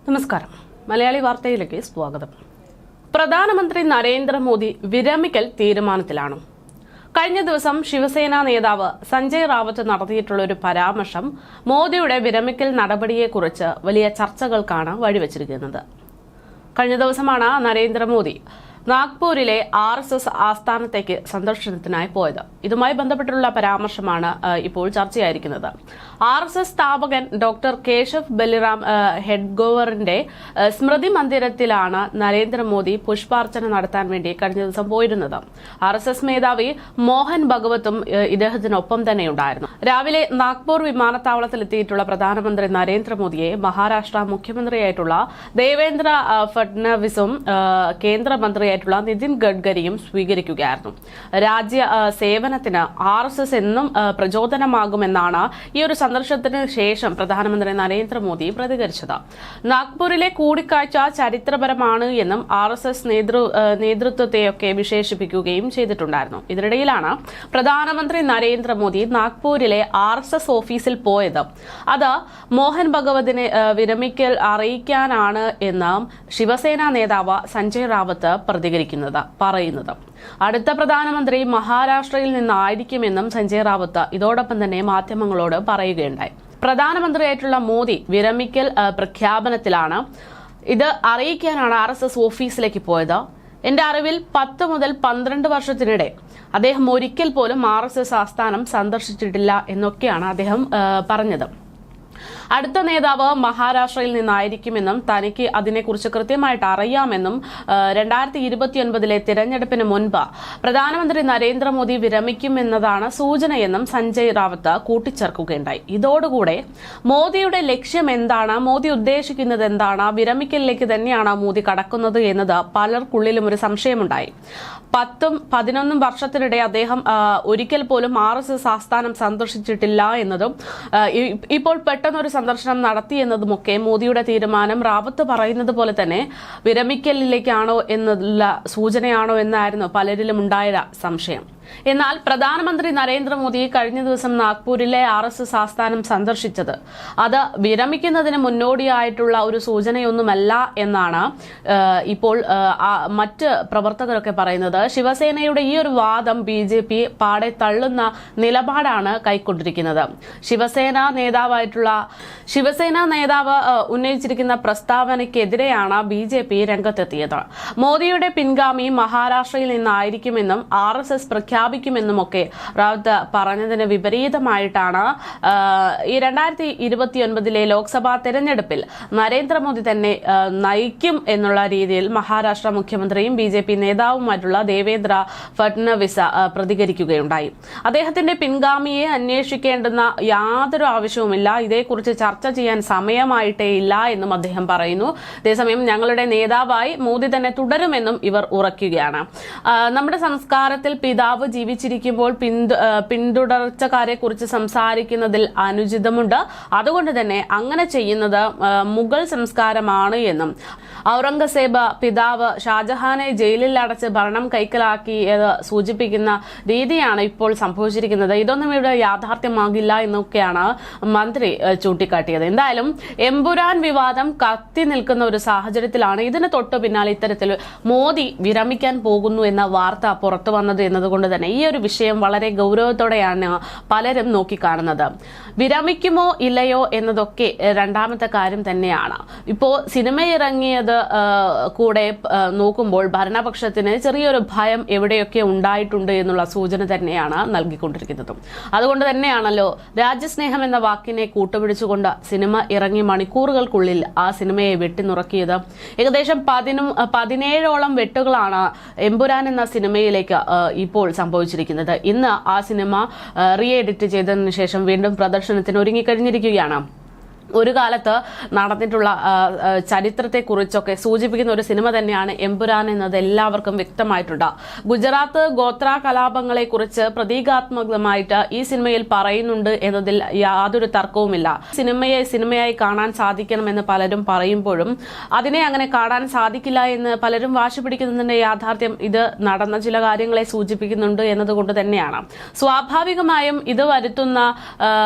നമസ്കാരം. മലയാളി വാർത്തയിലേക്ക് സ്വാഗതം. പ്രധാനമന്ത്രി നരേന്ദ്രമോദി വിരമിക്കൽ തീരുമാനത്തിലാണ്. കഴിഞ്ഞ ദിവസം ശിവസേന നേതാവ് സഞ്ജയ് റാവത്ത് നടത്തിയിട്ടുള്ള ഒരു പരാമർശം മോദിയുടെ വിരമിക്കൽ നടപടിയെക്കുറിച്ച് വലിയ ചർച്ചകൾക്കാണ് വഴിവെച്ചിരിക്കുന്നത്. കഴിഞ്ഞ ദിവസമാണ് നരേന്ദ്രമോദി നാഗ്പൂരിലെ RSS ആസ്ഥാനത്തേക്ക് സന്ദർശനത്തിനായി പോയത്. ഇതുമായി ബന്ധപ്പെട്ടുള്ള പരാമർശമാണ് ഇപ്പോൾ ചർച്ചയായിരിക്കുന്നത്. RSS സ്ഥാപകൻ ഡോക്ടർ കേശവ് ബലിറാം ഹെഡ്ഗോവറിന്റെ സ്മൃതി മന്ദിരത്തിലാണ് നരേന്ദ്രമോദി പുഷ്പാർച്ചന നടത്താൻ വേണ്ടി കഴിഞ്ഞ ദിവസം പോയിരുന്നത്. RSS മേധാവി മോഹൻ ഭഗവത്തും ഇദ്ദേഹത്തിനൊപ്പം തന്നെയുണ്ടായിരുന്നു. രാവിലെ നാഗ്പൂർ വിമാനത്താവളത്തിലെത്തിയിട്ടുള്ള പ്രധാനമന്ത്രി നരേന്ദ്രമോദിയെ മഹാരാഷ്ട്ര മുഖ്യമന്ത്രിയായിട്ടുള്ള ദേവേന്ദ്ര ഫഡ്നവിസും കേന്ദ്രമന്ത്രിയായിട്ടുള്ള നിതിൻ ഗഡ്കരിയും സ്വീകരിക്കുകയായിരുന്നു. രാജ്യ സേവനത്തിന് RSS എന്നും പ്രചോദനമാകുമെന്നാണ് ഈ ഒരു സന്ദർശനത്തിന് ശേഷം പ്രധാനമന്ത്രി നരേന്ദ്രമോദി പ്രതികരിച്ചത്. നാഗ്പൂരിലെ കൂടിക്കാഴ്ച ചരിത്രപരമാണ് എന്നും RSS നേതൃത്വത്തെയൊക്കെ വിശേഷിപ്പിക്കുകയും ചെയ്തിട്ടുണ്ടായിരുന്നു. ഇതിനിടയിലാണ് പ്രധാനമന്ത്രി നരേന്ദ്രമോദി നാഗ്പൂരിലെ RSS ഓഫീസിൽ പോയത്. അത് മോഹൻ ഭഗവതിനെ വിരമിക്കൽ അറിയിക്കാനാണ് എന്ന് ശിവസേന നേതാവ് സഞ്ജയ് റാവത്ത് പറയുന്നത്. അടുത്ത പ്രധാനമന്ത്രി മഹാരാഷ്ട്രയിൽ നിന്നായിരിക്കുമെന്നും സഞ്ജയ് റാവത്ത് ഇതോടൊപ്പം തന്നെ മാധ്യമങ്ങളോട് പറയുകയുണ്ടായി. പ്രധാനമന്ത്രിയായിട്ടുള്ള മോദി വിരമിക്കൽ പ്രഖ്യാപനത്തിലാണ്. ഇത് അറിയിക്കാനാണ് RSS ഓഫീസിലേക്ക് പോയത്. എന്റെ അറിവിൽ 10 മുതൽ 12 വർഷത്തിനിടെ അദ്ദേഹം ഒരിക്കൽ പോലും RSS ആസ്ഥാനം സന്ദർശിച്ചിട്ടില്ല എന്നൊക്കെയാണ് അദ്ദേഹം പറഞ്ഞത്. അടുത്ത നേതാവ് മഹാരാഷ്ട്രയിൽ നിന്നായിരിക്കുമെന്നും തനിക്ക് അതിനെക്കുറിച്ച് കൃത്യമായിട്ട് അറിയാമെന്നും 2029 തിരഞ്ഞെടുപ്പിന് മുൻപ് പ്രധാനമന്ത്രി നരേന്ദ്രമോദി വിരമിക്കുമെന്നതാണ് സൂചനയെന്നും സഞ്ജയ് റാവത്ത് കൂട്ടിച്ചേർക്കുകയുണ്ടായി. ഇതോടുകൂടെ മോദിയുടെ ലക്ഷ്യം എന്താണ്, മോദി ഉദ്ദേശിക്കുന്നത് എന്താണ്, വിരമിക്കലിലേക്ക് തന്നെയാണ് മോദി കടക്കുന്നത് എന്നത് പലർക്കുള്ളിലും ഒരു സംശയമുണ്ടായി. 10-11 വർഷത്തിനിടെ അദ്ദേഹം ഒരിക്കൽ പോലും RSS ആസ്ഥാനം സന്ദർശിച്ചിട്ടില്ല എന്നതും ഇപ്പോൾ പെട്ടെന്നൊരു സന്ദർശനം നടത്തി എന്നതുമൊക്കെ മോദിയുടെ തീരുമാനം റാവത്ത് പറയുന്നത് പോലെ തന്നെ വിരമിക്കലിലേക്കാണോ എന്നുള്ള സൂചനയാണോ എന്നായിരുന്നു പലരിലും ഉണ്ടായ സംശയം. എന്നാൽ പ്രധാനമന്ത്രി നരേന്ദ്രമോദി കഴിഞ്ഞ ദിവസം നാഗ്പൂരിലെ RSS ആസ്ഥാനം സന്ദർശിച്ചത് അത് വിരമിക്കുന്നതിന് മുന്നോടിയായിട്ടുള്ള ഒരു സൂചനയൊന്നുമല്ല എന്നാണ് ഇപ്പോൾ മറ്റ് പ്രവർത്തകരൊക്കെ പറയുന്നത്. ശിവസേനയുടെ ഈ ഒരു വാദം BJP പാടെ തള്ളുന്ന നിലപാടാണ് കൈക്കൊണ്ടിരിക്കുന്നത്. ശിവസേന നേതാവ് ഉന്നയിച്ചിരിക്കുന്ന പ്രസ്താവനയ്ക്കെതിരെയാണ് BJP രംഗത്തെത്തിയത്. മോദിയുടെ പിൻഗാമി മഹാരാഷ്ട്രയിൽ നിന്നായിരിക്കുമെന്നും RSS പ്രഖ്യാപിക്കുമെന്നുമൊക്കെ റാവത്ത് പറഞ്ഞതിന് വിപരീതമായിട്ടാണ് ഈ 2029 ലോക്സഭാ തെരഞ്ഞെടുപ്പിൽ നരേന്ദ്രമോദി തന്നെ നയിക്കും എന്നുള്ള രീതിയിൽ മഹാരാഷ്ട്ര മുഖ്യമന്ത്രിയും BJP നേതാവുമായിട്ടുള്ള ദേവേന്ദ്ര ഫഡ്നവിസ് പ്രതികരിക്കുകയുണ്ടായി. അദ്ദേഹത്തിന്റെ പിൻഗാമിയെ അന്വേഷിക്കേണ്ടുന്ന യാതൊരു ആവശ്യവുമില്ല, ഇതേക്കുറിച്ച് ചർച്ച ചെയ്യാൻ സമയമായിട്ടേ ഇല്ല എന്നും അദ്ദേഹം പറയുന്നു. അതേസമയം ഞങ്ങളുടെ നേതാവായി മോദി തന്നെ തുടരുമെന്നും ഇവർ ഉറയ്ക്കുകയാണ്. നമ്മുടെ സംസ്കാരത്തിൽ പിതാവ് ജീവിച്ചിരിക്കുമ്പോൾ പിന്തുടർച്ചക്കാരെ കുറിച്ച് സംസാരിക്കുന്നതിൽ അനുചിതമുണ്ട്. അതുകൊണ്ട് തന്നെ അങ്ങനെ ചെയ്യുന്നത് മുഗൾ സംസ്കാരമാണ് എന്നും ഔറംഗസേബ് പിതാവ് ഷാജഹാനെ ജയിലിൽ അടച്ച് ഭരണം കൈക്കലാക്കിയത് സൂചിപ്പിക്കുന്ന രീതിയാണ് ഇപ്പോൾ സംഭവിച്ചിരിക്കുന്നത്. ഇതൊന്നും ഇവിടെ യാഥാർത്ഥ്യമാകില്ല എന്നൊക്കെയാണ് മന്ത്രി ചൂണ്ടിക്കാട്ടിയത്. എന്തായാലും എമ്പുരാൻ വിവാദം കത്തി നിൽക്കുന്ന ഒരു സാഹചര്യത്തിലാണ് ഇതിന് തൊട്ടു പിന്നാലെ ഇത്തരത്തിൽ മോദി വിരമിക്കാൻ പോകുന്നു എന്ന വാർത്ത പുറത്തു വന്നത് എന്നതുകൊണ്ട് തന്നെ ഈ ഒരു വിഷയം വളരെ ഗൗരവത്തോടെയാണ് പലരും നോക്കിക്കാണുന്നത്. വിരമിക്കുമോ ഇല്ലയോ എന്നതൊക്കെ രണ്ടാമത്തെ കാര്യം തന്നെയാണ്. ഇപ്പോൾ സിനിമ ഇറങ്ങിയത് കൂടെ നോക്കുമ്പോൾ ഭരണപക്ഷത്തിന് ചെറിയൊരു ഭയം എവിടെയൊക്കെ ഉണ്ടായിട്ടുണ്ട് എന്നുള്ള സൂചന തന്നെയാണ് നൽകിക്കൊണ്ടിരിക്കുന്നത്. അതുകൊണ്ട് തന്നെയാണല്ലോ രാജ്യസ്നേഹം എന്ന വാക്കിനെ കൂട്ടുപിടിച്ചുകൊണ്ട് സിനിമ ഇറങ്ങി മണിക്കൂറുകൾക്കുള്ളിൽ ആ സിനിമയെ വെട്ടിനുറക്കിയത്. ഏകദേശം 17ഓളം വെട്ടുകളാണ് എമ്പുരാൻ എന്ന സിനിമയിലേക്ക് ഇപ്പോൾ സംഭവിച്ചിരിക്കുന്നത്. ഇന്ന് ആ സിനിമ റീ എഡിറ്റ് ചെയ്തതിനു ശേഷം വീണ്ടും പ്രദർശനത്തിന് ഒരുങ്ങിക്കഴിഞ്ഞിരിക്കുകയാണ്. ഒരു കാലത്ത് നടന്നിട്ടുള്ള ചരിത്രത്തെക്കുറിച്ചൊക്കെ സൂചിപ്പിക്കുന്ന ഒരു സിനിമ തന്നെയാണ് എമ്പുരാൻ എന്നത് എല്ലാവർക്കും വ്യക്തമായിട്ടുണ്ട്. ഗുജറാത്ത് ഗോത്ര കലാപങ്ങളെക്കുറിച്ച് പ്രതീകാത്മകമായിട്ട് ഈ സിനിമയിൽ പറയുന്നുണ്ട് എന്നതിൽ യാതൊരു തർക്കവുമില്ല. സിനിമയായി കാണാൻ സാധിക്കണമെന്ന് പലരും പറയുമ്പോഴും അതിനെ അങ്ങനെ കാണാൻ സാധിക്കില്ല എന്ന് പലരും വാശി പിടിക്കുന്നതിന്റെ യാഥാർത്ഥ്യം ഇത് നടന്ന ചില കാര്യങ്ങളെ സൂചിപ്പിക്കുന്നുണ്ട് എന്നതുകൊണ്ട് തന്നെയാണ്. സ്വാഭാവികമായും ഇത് വരുത്തുന്ന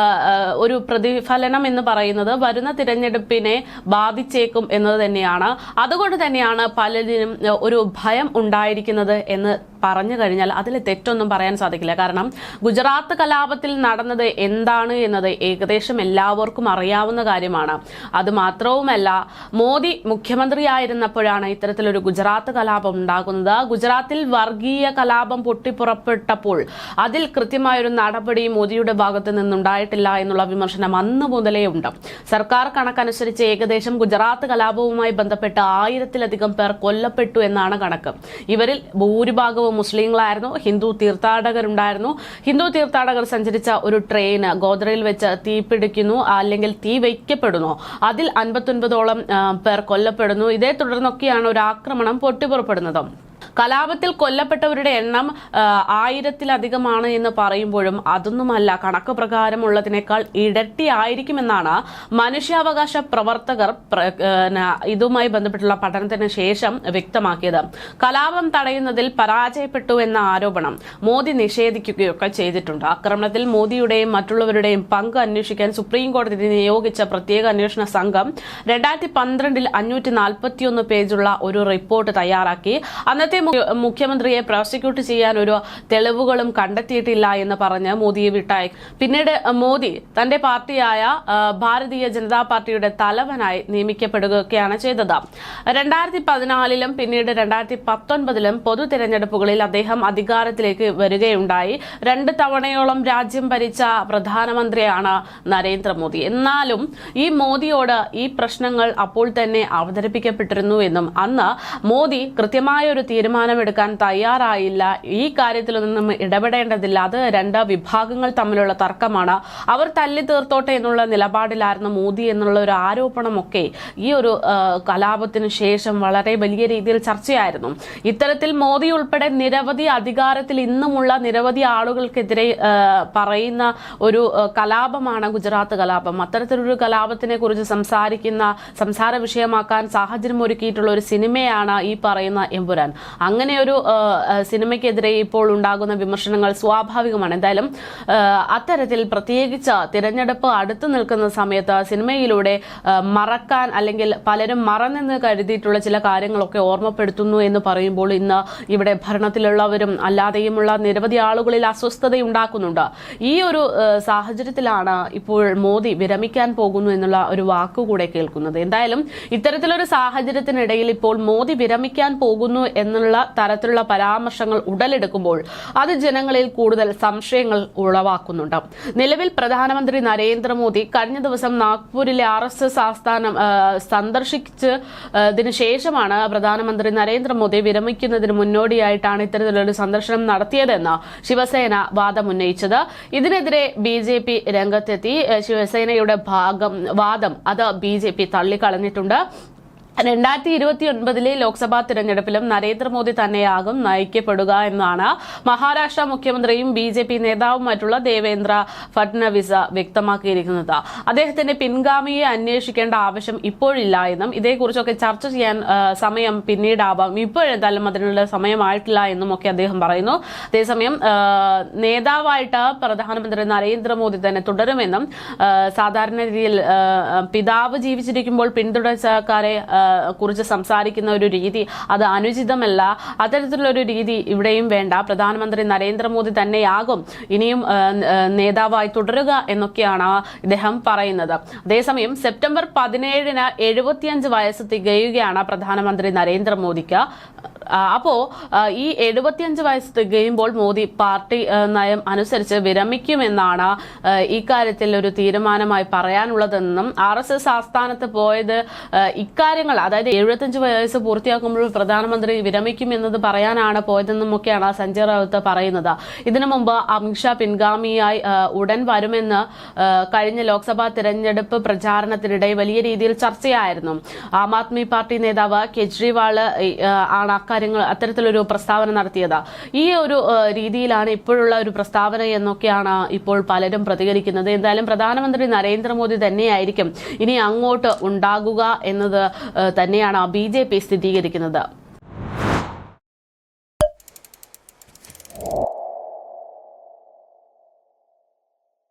ഒരു പ്രതിഫലനം എന്ന് പറയുന്നത് പറയുന്നത് വരുന്ന തിരഞ്ഞെടുപ്പിനെ ബാധിച്ചേക്കും എന്നത് തന്നെയാണ്. അതുകൊണ്ട് തന്നെയാണ് പലരിലും ഒരു ഭയം ഉണ്ടായിരിക്കുന്നത് എന്ന് പറഞ്ഞു കഴിഞ്ഞാൽ അതിൽ തെറ്റൊന്നും പറയാൻ സാധിക്കില്ല. കാരണം ഗുജറാത്ത് കലാപത്തിൽ നടന്നത് എന്താണ് എന്നത് ഏകദേശം എല്ലാവർക്കും അറിയാവുന്ന കാര്യമാണ്. അത് മാത്രവുമല്ല, മോദി മുഖ്യമന്ത്രിയായിരുന്നപ്പോഴാണ് ഇത്തരത്തിലൊരു ഗുജറാത്ത് കലാപം ഉണ്ടാകുന്നത്. ഗുജറാത്തിൽ വർഗീയ കലാപം പൊട്ടിപ്പുറപ്പെട്ടപ്പോൾ അതിൽ കൃത്യമായൊരു നടപടി മോദിയുടെ ഭാഗത്ത് നിന്നുണ്ടായിട്ടില്ല എന്നുള്ള വിമർശനം അന്ന് മുതലേ ഉണ്ട്. സർക്കാർ കണക്കനുസരിച്ച് ഏകദേശം ഗുജറാത്ത് കലാപവുമായി ബന്ധപ്പെട്ട് 1000-ലധികം പേർ കൊല്ലപ്പെട്ടു എന്നാണ് കണക്ക്. ഇവരിൽ ഭൂരിഭാഗവും മുസ്ലിങ്ങളായിരുന്നു. ഹിന്ദു തീർത്ഥാടകരുണ്ടായിരുന്നു. ഹിന്ദു തീർത്ഥാടകർ സഞ്ചരിച്ച ഒരു ട്രെയിൻ ഗോദ്രയിൽ വെച്ച് തീപിടിക്കുന്നു, അല്ലെങ്കിൽ തീ വയ്ക്കപ്പെടുന്നു. അതിൽ 59ഓളം പേർ കൊല്ലപ്പെടുന്നു. ഇതേ തുടർന്നൊക്കെയാണ് ഒരു ആക്രമണം പൊട്ടിപ്പുറപ്പെടുന്നത്. കലാപത്തിൽ കൊല്ലപ്പെട്ടവരുടെ എണ്ണം 1000-ലധികമാണ് എന്ന് പറയുമ്പോഴും അതൊന്നുമല്ല, കണക്ക് പ്രകാരമുള്ളതിനേക്കാൾ ഇരട്ടി ആയിരിക്കുമെന്നാണ് മനുഷ്യാവകാശ പ്രവർത്തകർ ഇതുമായി ബന്ധപ്പെട്ടുള്ള പഠനത്തിന് ശേഷം വ്യക്തമാക്കിയത്. കലാപം തടയുന്നതിൽ പരാജയപ്പെട്ടു എന്ന ആരോപണം മോദി നിഷേധിക്കുകയൊക്കെ ചെയ്തിട്ടുണ്ട്. ആക്രമണത്തിൽ മോദിയുടെയും മറ്റുള്ളവരുടെയും പങ്ക് അന്വേഷിക്കാൻ സുപ്രീം കോടതി നിയോഗിച്ച പ്രത്യേക അന്വേഷണ സംഘം 2012 541 പേജുള്ള ഒരു റിപ്പോർട്ട് തയ്യാറാക്കി. അന്നത്തെ മുഖ്യമന്ത്രിയെ പ്രോസിക്യൂട്ട് ചെയ്യാൻ ഒരു തെളിവുകളും കണ്ടെത്തിയിട്ടില്ല എന്ന് പറഞ്ഞ് മോദിയെ വിട്ടയച്ചു. പിന്നീട് മോദി തന്റെ പാർട്ടിയായ ഭാരതീയ ജനതാ പാർട്ടിയുടെ തലവനായി നിയമിക്കപ്പെടുകയാണ് ചെയ്തത്. 2014 പിന്നീട് 2019 പൊതു തിരഞ്ഞെടുപ്പുകളിൽ അദ്ദേഹം അധികാരത്തിലേക്ക് വരികയുണ്ടായി. 2 തവണയോളം രാജ്യം ഭരിച്ച പ്രധാനമന്ത്രിയാണ് നരേന്ദ്രമോദി. എന്നാലും ഈ മോദിയോട് ഈ പ്രശ്നങ്ങൾ അപ്പോൾ തന്നെ അവതരിപ്പിക്കപ്പെട്ടിരുന്നു എന്നും അന്ന് മോദി കൃത്യമായ ഒരു തീരുമാനമെടുക്കാൻ തയ്യാറായില്ല. ഈ കാര്യത്തിലൊന്നും ഇടപെടേണ്ടതില്ല, അത് 2 വിഭാഗങ്ങൾ തമ്മിലുള്ള തർക്കമാണ്, അവർ തല്ലി തീർത്തോട്ടെ എന്നുള്ള നിലപാടിലായിരുന്നു മോദി എന്നുള്ള ഒരു ആരോപണമൊക്കെ ഈ ഒരു കലാപത്തിന് ശേഷം വളരെ വലിയ രീതിയിൽ ചർച്ചയായിരുന്നു. ഇത്തരത്തിൽ മോദി ഉൾപ്പെടെ നിരവധി അധികാരത്തിൽ ഇന്നുമുള്ള നിരവധി ആളുകൾക്കെതിരെ പറയുന്ന ഒരു കലാപമാണ് ഗുജറാത്ത് കലാപം. അത്തരത്തിലൊരു കലാപത്തിനെ കുറിച്ച് സംസാര വിഷയമാക്കാൻ സാഹചര്യം ഒരുക്കിയിട്ടുള്ള ഒരു സിനിമയാണ് ഈ പറയുന്ന എമ്പുരാൻ. അങ്ങനെ ഒരു സിനിമയ്ക്കെതിരെ ഇപ്പോൾ ഉണ്ടാകുന്ന വിമർശനങ്ങൾ സ്വാഭാവികമാണ്. എന്തായാലും അത്തരത്തിൽ പ്രത്യേകിച്ച് തിരഞ്ഞെടുപ്പ് അടുത്തു നിൽക്കുന്ന സമയത്ത് സിനിമയിലൂടെ മറക്കാൻ അല്ലെങ്കിൽ പലരും മറന്നെന്ന് കരുതിയിട്ടുള്ള ചില കാര്യങ്ങളൊക്കെ ഓർമ്മപ്പെടുത്തുന്നു എന്ന് പറയുമ്പോൾ ഇന്ന് ഇവിടെ ഭരണത്തിലുള്ളവരും അല്ലാതെയുമുള്ള നിരവധി ആളുകളിൽ അസ്വസ്ഥതയുണ്ടാക്കുന്നുണ്ട്. ഈ ഒരു സാഹചര്യത്തിലാണ് ഇപ്പോൾ മോദി വിരമിക്കാൻ പോകുന്നു എന്നുള്ള ഒരു വാക്കുകൂടെ കേൾക്കുന്നത്. എന്തായാലും ഇത്തരത്തിലൊരു സാഹചര്യത്തിനിടയിൽ ഇപ്പോൾ മോദി വിരമിക്കാൻ പോകുന്നു എന്നുള്ള തരത്തിലുള്ള പരാമർശങ്ങൾ ഉടലെടുക്കുമ്പോൾ അത് ജനങ്ങളിൽ കൂടുതൽ സംശയങ്ങൾ ഉളവാക്കുന്നുണ്ട്. നിലവിൽ പ്രധാനമന്ത്രി നരേന്ദ്രമോദി കഴിഞ്ഞ ദിവസം നാഗ്പൂരിലെ RSS ആസ്ഥാനം സന്ദർശിച്ചതിനു ശേഷമാണ് പ്രധാനമന്ത്രി നരേന്ദ്രമോദി വിരമിക്കുന്നതിന് മുന്നോടിയായിട്ടാണ് ഇത്തരത്തിലൊരു സന്ദർശനം നടത്തിയതെന്ന് ശിവസേന വാദമുന്നയിച്ചത്. ഇതിനെതിരെ BJP രംഗത്തെത്തി. ശിവസേനയുടെ വാദം അത് BJP തള്ളിക്കളഞ്ഞിട്ടുണ്ട്. 2029 ലോക്സഭാ തിരഞ്ഞെടുപ്പിലും നരേന്ദ്രമോദി തന്നെയാകും നയിക്കപ്പെടുക എന്നാണ് മഹാരാഷ്ട്ര മുഖ്യമന്ത്രിയും BJP നേതാവുമായിട്ടുള്ള ദേവേന്ദ്ര ഫഡ്നവിസ് വ്യക്തമാക്കിയിരിക്കുന്നത്. അദ്ദേഹത്തിന്റെ പിൻഗാമിയെ അന്വേഷിക്കേണ്ട ആവശ്യം ഇപ്പോഴില്ല എന്നും ഇതേക്കുറിച്ചൊക്കെ ചർച്ച ചെയ്യാൻ സമയം പിന്നീടാവാം, ഇപ്പോഴെന്തായാലും അതിനുള്ള സമയമായിട്ടില്ല എന്നും ഒക്കെ അദ്ദേഹം പറയുന്നു. അതേസമയം നേതാവായിട്ട് പ്രധാനമന്ത്രി നരേന്ദ്രമോദി തന്നെ തുടരുമെന്നും സാധാരണ രീതിയിൽ പിതാവ് ജീവിച്ചിരിക്കുമ്പോൾ പിന്തുടർച്ചക്കാരെ കുറിച്ച് സംസാരിക്കുന്ന ഒരു രീതി അത് അനുചിതമല്ല. അത്തരത്തിലുള്ള ഒരു രീതി ഇവിടെയും വേണ്ട. പ്രധാനമന്ത്രി നരേന്ദ്രമോദി തന്നെയാകും ഇനിയും നേതാവായി തുടരുക എന്നൊക്കെയാണ് ഇദ്ദേഹം പറയുന്നത്. അതേസമയം സെപ്റ്റംബർ 17 75 വയസ്സ് തികയുകയാണ് പ്രധാനമന്ത്രി നരേന്ദ്രമോദിക്ക്. അപ്പോ ഈ 75 വയസ്സ് തികയുമ്പോൾ മോദി പാർട്ടി നയം അനുസരിച്ച് വിരമിക്കുമെന്നാണ് ഇക്കാര്യത്തിൽ ഒരു തീരുമാനമായി പറയാനുള്ളതെന്നും RSS ആസ്ഥാനത്ത് പോയത് ഇക്കാര്യങ്ങൾ, അതായത് 75 വയസ്സ് പൂർത്തിയാക്കുമ്പോൾ പ്രധാനമന്ത്രി വിരമിക്കുമെന്നത് പറയാനാണ് പോയതെന്നും ഒക്കെയാണ് സഞ്ജയ് റാവത്ത് പറയുന്നത്. ഇതിനു മുമ്പ് അമിത്ഷാ പിൻഗാമിയായി ഉടൻ വരുമെന്ന് കഴിഞ്ഞ ലോക്സഭാ തിരഞ്ഞെടുപ്പ് പ്രചാരണത്തിനിടെ വലിയ രീതിയിൽ ചർച്ചയായിരുന്നു. ആം ആദ്മി പാർട്ടി നേതാവ് കെജ്രിവാൾ ആണ് അത്തരത്തിലൊരു പ്രസ്താവന നടത്തിയത്. ഈ ഒരു രീതിയിലാണ് ഇപ്പോഴുള്ള ഒരു പ്രസ്താവന എന്നൊക്കെയാണ് ഇപ്പോൾ പലരും പ്രതികരിക്കുന്നത്. എന്തായാലും പ്രധാനമന്ത്രി നരേന്ദ്രമോദി തന്നെയായിരിക്കും ഇനി അങ്ങോട്ട് ഉണ്ടാകുക എന്നത് തന്നെയാണ് BJP സ്ഥിരീകരിക്കുന്നത്.